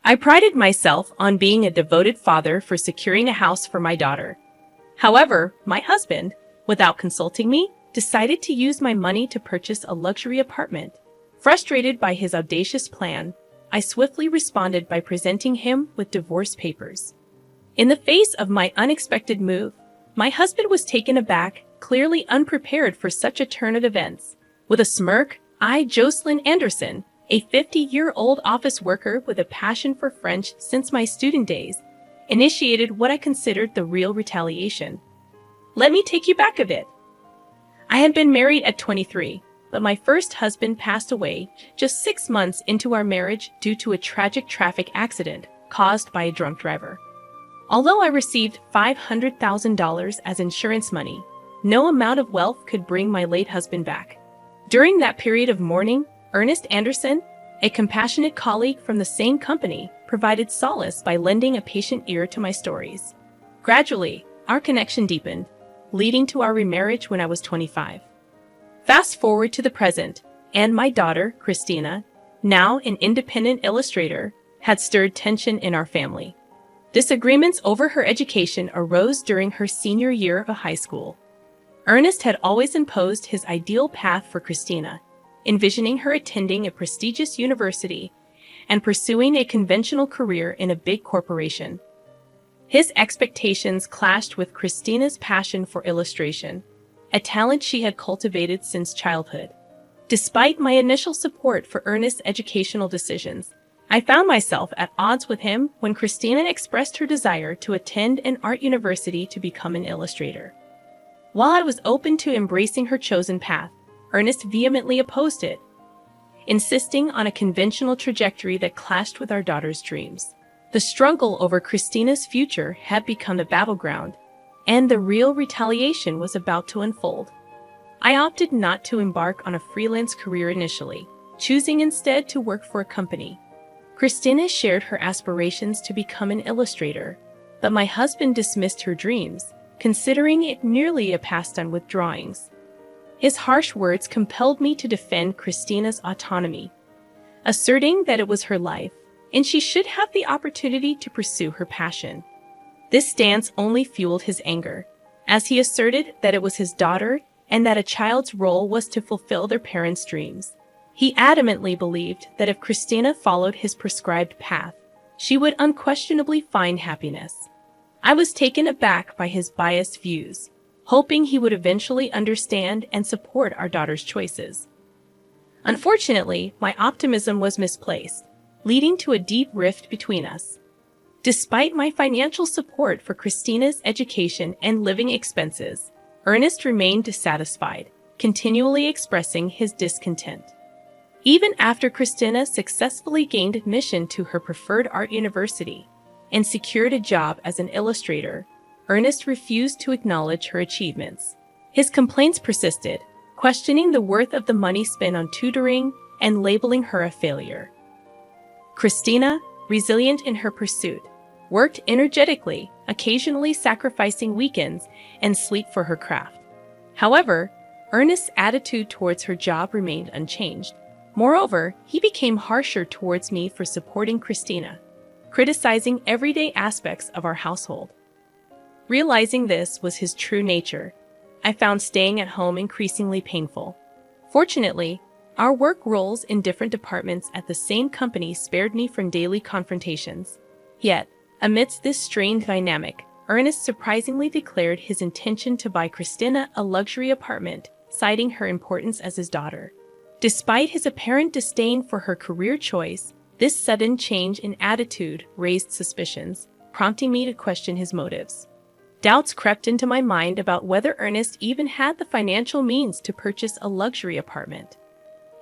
I prided myself on being a devoted father for securing a house for my daughter. However, my husband, without consulting me, decided to use my money to purchase a luxury apartment. Frustrated by his audacious plan, I swiftly responded by presenting him with divorce papers. In the face of my unexpected move, my husband was taken aback, clearly unprepared for such a turn of events. With a smirk, Jocelyn Anderson, a 50-year-old office worker with a passion for French since my student days, initiated what I considered the real retaliation. Let me take you back a bit. I had been married at 23, but my first husband passed away just 6 months into our marriage due to a tragic traffic accident caused by a drunk driver. Although I received $500,000 as insurance money, no amount of wealth could bring my late husband back. During that period of mourning, Ernest Anderson, a compassionate colleague from the same company, provided solace by lending a patient ear to my stories. Gradually, our connection deepened, leading to our remarriage when I was 25. Fast forward to the present, and my daughter, Christina, now an independent illustrator, had stirred tension in our family. Disagreements over her education arose during her senior year of high school. Ernest had always imposed his ideal path for Christina, envisioning her attending a prestigious university and pursuing a conventional career in a big corporation. His expectations clashed with Christina's passion for illustration, a talent she had cultivated since childhood. Despite my initial support for Ernest's educational decisions, I found myself at odds with him when Christina expressed her desire to attend an art university to become an illustrator. While I was open to embracing her chosen path, Ernest vehemently opposed it, insisting on a conventional trajectory that clashed with our daughter's dreams. The struggle over Christina's future had become a battleground, and the real retaliation was about to unfold. I opted not to embark on a freelance career initially, choosing instead to work for a company. Christina shared her aspirations to become an illustrator, but my husband dismissed her dreams, considering it merely a pastime with drawings. His harsh words compelled me to defend Christina's autonomy, asserting that it was her life, and she should have the opportunity to pursue her passion. This stance only fueled his anger, as he asserted that it was his daughter and that a child's role was to fulfill their parents' dreams. He adamantly believed that if Christina followed his prescribed path, she would unquestionably find happiness. I was taken aback by his biased views, hoping he would eventually understand and support our daughter's choices. Unfortunately, my optimism was misplaced, leading to a deep rift between us. Despite my financial support for Christina's education and living expenses, Ernest remained dissatisfied, continually expressing his discontent. Even after Christina successfully gained admission to her preferred art university and secured a job as an illustrator, Ernest refused to acknowledge her achievements. His complaints persisted, questioning the worth of the money spent on tutoring and labeling her a failure. Christina, resilient in her pursuit, worked energetically, occasionally sacrificing weekends and sleep for her craft. However, Ernest's attitude towards her job remained unchanged. Moreover, he became harsher towards me for supporting Christina, criticizing everyday aspects of our household. Realizing this was his true nature, I found staying at home increasingly painful. Fortunately, our work roles in different departments at the same company spared me from daily confrontations. Yet, amidst this strained dynamic, Ernest surprisingly declared his intention to buy Christina a luxury apartment, citing her importance as his daughter. Despite his apparent disdain for her career choice, this sudden change in attitude raised suspicions, prompting me to question his motives. Doubts crept into my mind about whether Ernest even had the financial means to purchase a luxury apartment.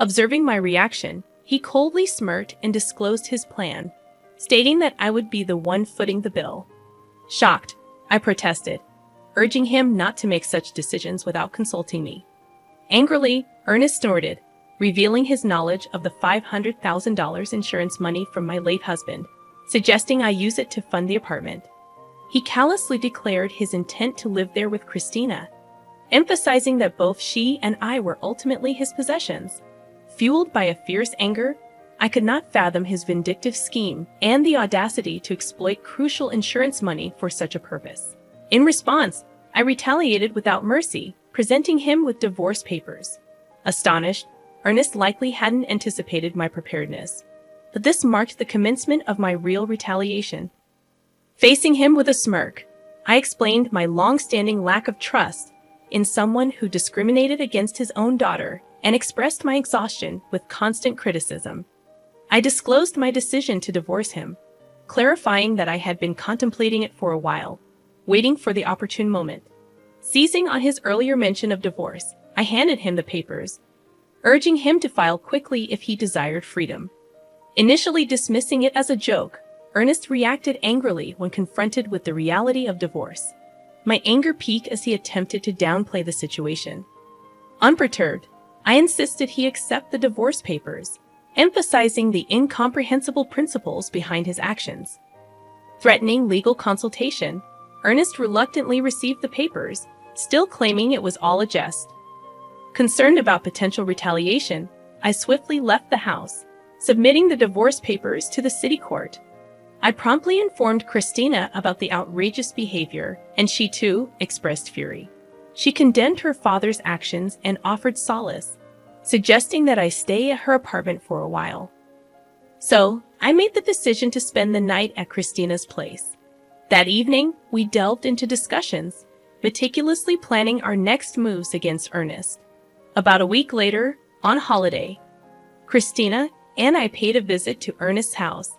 Observing my reaction, he coldly smirked and disclosed his plan, stating that I would be the one footing the bill. Shocked, I protested, urging him not to make such decisions without consulting me. Angrily, Ernest snorted, revealing his knowledge of the $500,000 insurance money from my late husband, suggesting I use it to fund the apartment. He callously declared his intent to live there with Christina, emphasizing that both she and I were ultimately his possessions. Fueled by a fierce anger, I could not fathom his vindictive scheme and the audacity to exploit crucial insurance money for such a purpose. In response, I retaliated without mercy, presenting him with divorce papers. Astonished, Ernest likely hadn't anticipated my preparedness, but this marked the commencement of my real retaliation. Facing him with a smirk, I explained my long-standing lack of trust in someone who discriminated against his own daughter and expressed my exhaustion with constant criticism. I disclosed my decision to divorce him, clarifying that I had been contemplating it for a while, waiting for the opportune moment. Seizing on his earlier mention of divorce, I handed him the papers, urging him to file quickly if he desired freedom. Initially dismissing it as a joke, Ernest reacted angrily when confronted with the reality of divorce. My anger peaked as he attempted to downplay the situation. Unperturbed, I insisted he accept the divorce papers, emphasizing the incomprehensible principles behind his actions. Threatening legal consultation, Ernest reluctantly received the papers, still claiming it was all a jest. Concerned about potential retaliation, I swiftly left the house, submitting the divorce papers to the city court. I promptly informed Christina about the outrageous behavior, and she too expressed fury. She condemned her father's actions and offered solace, suggesting that I stay at her apartment for a while. So, I made the decision to spend the night at Christina's place. That evening, we delved into discussions, meticulously planning our next moves against Ernest. About a week later, on holiday, Christina and I paid a visit to Ernest's house,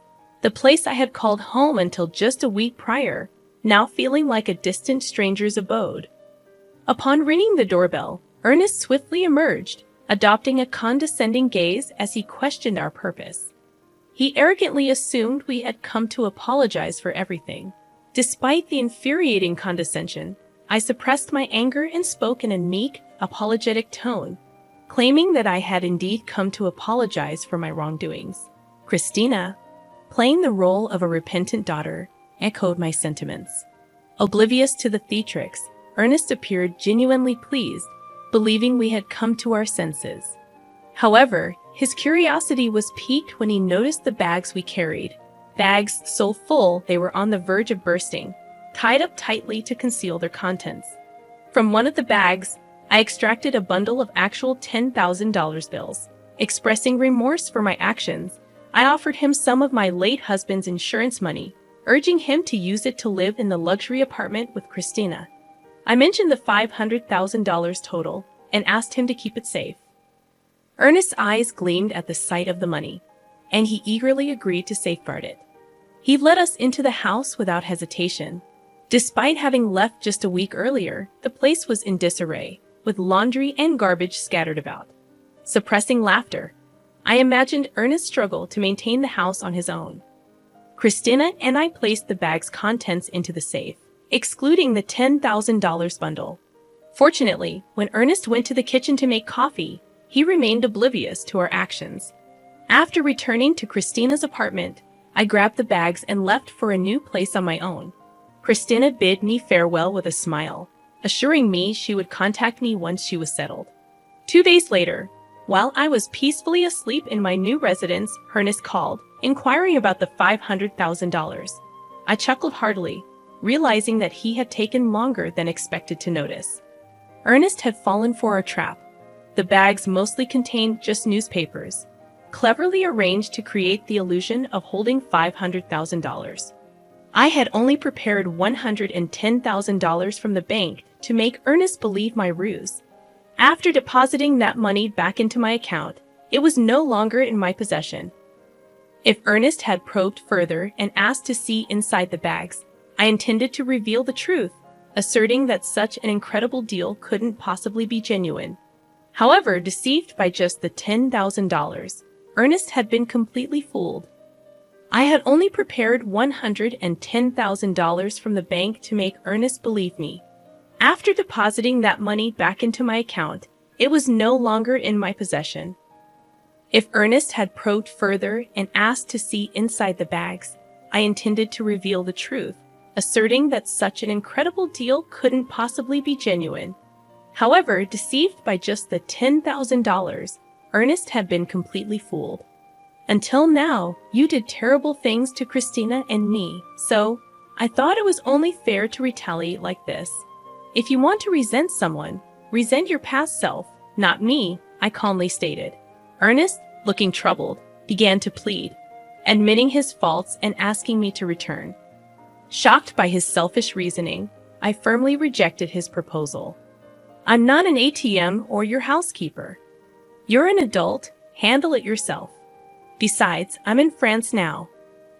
the place I had called home until just a week prior, now feeling like a distant stranger's abode. Upon ringing the doorbell, Ernest swiftly emerged, adopting a condescending gaze as he questioned our purpose. He arrogantly assumed we had come to apologize for everything. Despite the infuriating condescension, I suppressed my anger and spoke in a meek, apologetic tone, claiming that I had indeed come to apologize for my wrongdoings. Christina, playing the role of a repentant daughter, echoed my sentiments. Oblivious to the theatrics, Ernest appeared genuinely pleased, believing we had come to our senses. However, his curiosity was piqued when he noticed the bags we carried, bags so full they were on the verge of bursting, tied up tightly to conceal their contents. From one of the bags, I extracted a bundle of actual $10,000 bills. Expressing remorse for my actions, I offered him some of my late husband's insurance money, urging him to use it to live in the luxury apartment with Christina. I mentioned the $500,000 total and asked him to keep it safe. Ernest's eyes gleamed at the sight of the money, and he eagerly agreed to safeguard it. He led us into the house without hesitation. Despite having left just a week earlier, the place was in disarray, with laundry and garbage scattered about. Suppressing laughter, I imagined Ernest's struggle to maintain the house on his own. Christina and I placed the bag's contents into the safe, excluding the $10,000 bundle. Fortunately, when Ernest went to the kitchen to make coffee, he remained oblivious to our actions. After returning to Christina's apartment, I grabbed the bags and left for a new place on my own. Christina bid me farewell with a smile, assuring me she would contact me once she was settled. 2 days later, while I was peacefully asleep in my new residence, Ernest called, inquiring about the $500,000. I chuckled heartily, realizing that he had taken longer than expected to notice. Ernest had fallen for our trap. The bags mostly contained just newspapers, cleverly arranged to create the illusion of holding $500,000. I had only prepared $110,000 from the bank to make Ernest believe my ruse. After depositing that money back into my account, it was no longer in my possession. If Ernest had probed further and asked to see inside the bags, I intended to reveal the truth, asserting that such an incredible deal couldn't possibly be genuine. However, deceived by just the $10,000, Ernest had been completely fooled. I had only prepared $110,000 from the bank to make Ernest believe me. After depositing that money back into my account, it was no longer in my possession. If Ernest had probed further and asked to see inside the bags, I intended to reveal the truth, asserting that such an incredible deal couldn't possibly be genuine. However, deceived by just the $10,000, Ernest had been completely fooled. Until now, you did terrible things to Christina and me, so I thought it was only fair to retaliate like this. If you want to resent someone, resent your past self, not me, I calmly stated. Ernest, looking troubled, began to plead, admitting his faults and asking me to return. Shocked by his selfish reasoning, I firmly rejected his proposal. I'm not an ATM or your housekeeper. You're an adult, handle it yourself. Besides, I'm in France now.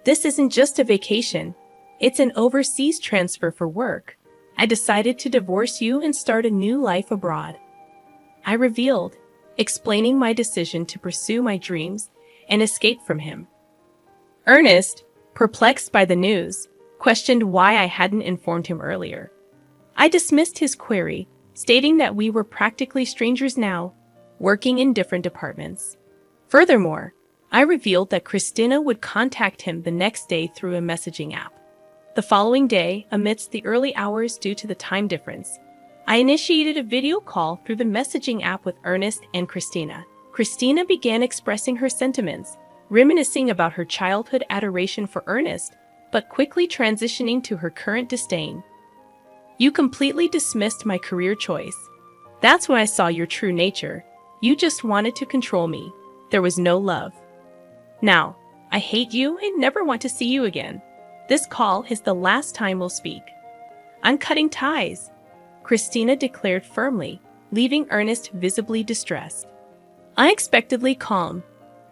This isn't just a vacation, it's an overseas transfer for work. I decided to divorce you and start a new life abroad. I revealed, explaining my decision to pursue my dreams and escape from him. Ernest, perplexed by the news, questioned why I hadn't informed him earlier. I dismissed his query, stating that we were practically strangers now, working in different departments. Furthermore, I revealed that Christina would contact him the next day through a messaging app. The following day, amidst the early hours due to the time difference, I initiated a video call through the messaging app with Ernest and Christina. Christina began expressing her sentiments, reminiscing about her childhood adoration for Ernest, but quickly transitioning to her current disdain. You completely dismissed my career choice. That's when I saw your true nature. You just wanted to control me. There was no love. Now, I hate you and never want to see you again. This call is the last time we'll speak. I'm cutting ties, Christina declared firmly, leaving Ernest visibly distressed. Unexpectedly calm,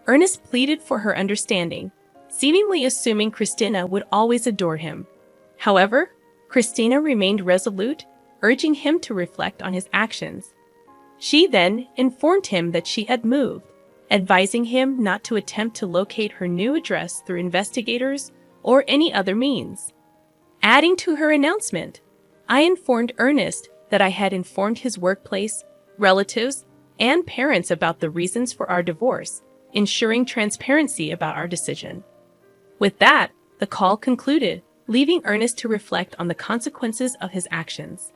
Ernest pleaded for her understanding, seemingly assuming Christina would always adore him. However, Christina remained resolute, urging him to reflect on his actions. She then informed him that she had moved, advising him not to attempt to locate her new address through investigators or any other means. Adding to her announcement, I informed Ernest that I had informed his workplace, relatives, and parents about the reasons for our divorce, ensuring transparency about our decision. With that, the call concluded, leaving Ernest to reflect on the consequences of his actions.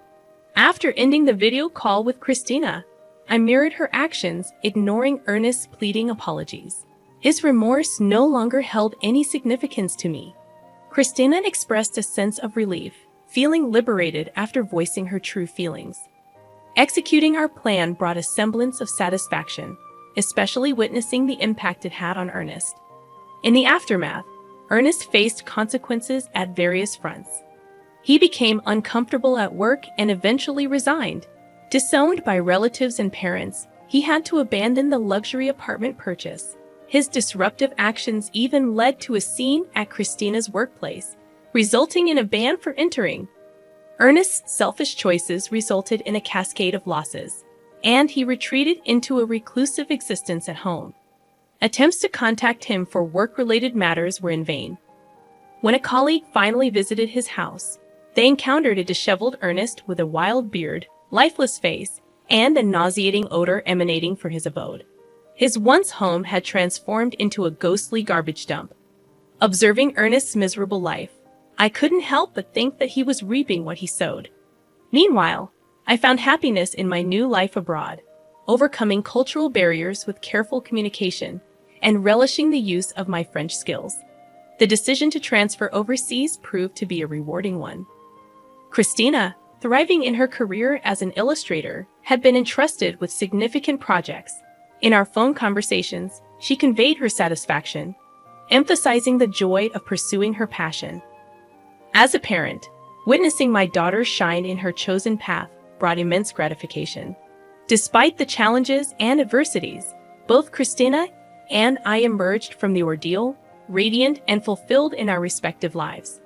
After ending the video call with Christina, I mirrored her actions, ignoring Ernest's pleading apologies. His remorse no longer held any significance to me. Christina expressed a sense of relief, feeling liberated after voicing her true feelings. Executing our plan brought a semblance of satisfaction, especially witnessing the impact it had on Ernest. In the aftermath, Ernest faced consequences at various fronts. He became uncomfortable at work and eventually resigned. Disowned by relatives and parents, he had to abandon the luxury apartment purchase. His disruptive actions even led to a scene at Christina's workplace, resulting in a ban for entering. Ernest's selfish choices resulted in a cascade of losses, and he retreated into a reclusive existence at home. Attempts to contact him for work-related matters were in vain. When a colleague finally visited his house, they encountered a disheveled Ernest with a wild beard, lifeless face, and a nauseating odor emanating from his abode. His once home had transformed into a ghostly garbage dump. Observing Ernest's miserable life, I couldn't help but think that he was reaping what he sowed. Meanwhile, I found happiness in my new life abroad, overcoming cultural barriers with careful communication and relishing the use of my French skills. The decision to transfer overseas proved to be a rewarding one. Christina, thriving in her career as an illustrator, had been entrusted with significant projects. In our phone conversations, she conveyed her satisfaction, emphasizing the joy of pursuing her passion. As a parent, witnessing my daughter shine in her chosen path brought immense gratification. Despite the challenges and adversities, both Christina and I emerged from the ordeal, radiant and fulfilled in our respective lives.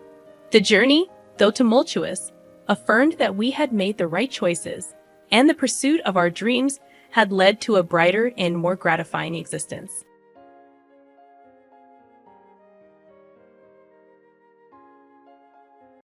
The journey, though tumultuous, affirmed that we had made the right choices, and the pursuit of our dreams had led to a brighter and more gratifying existence.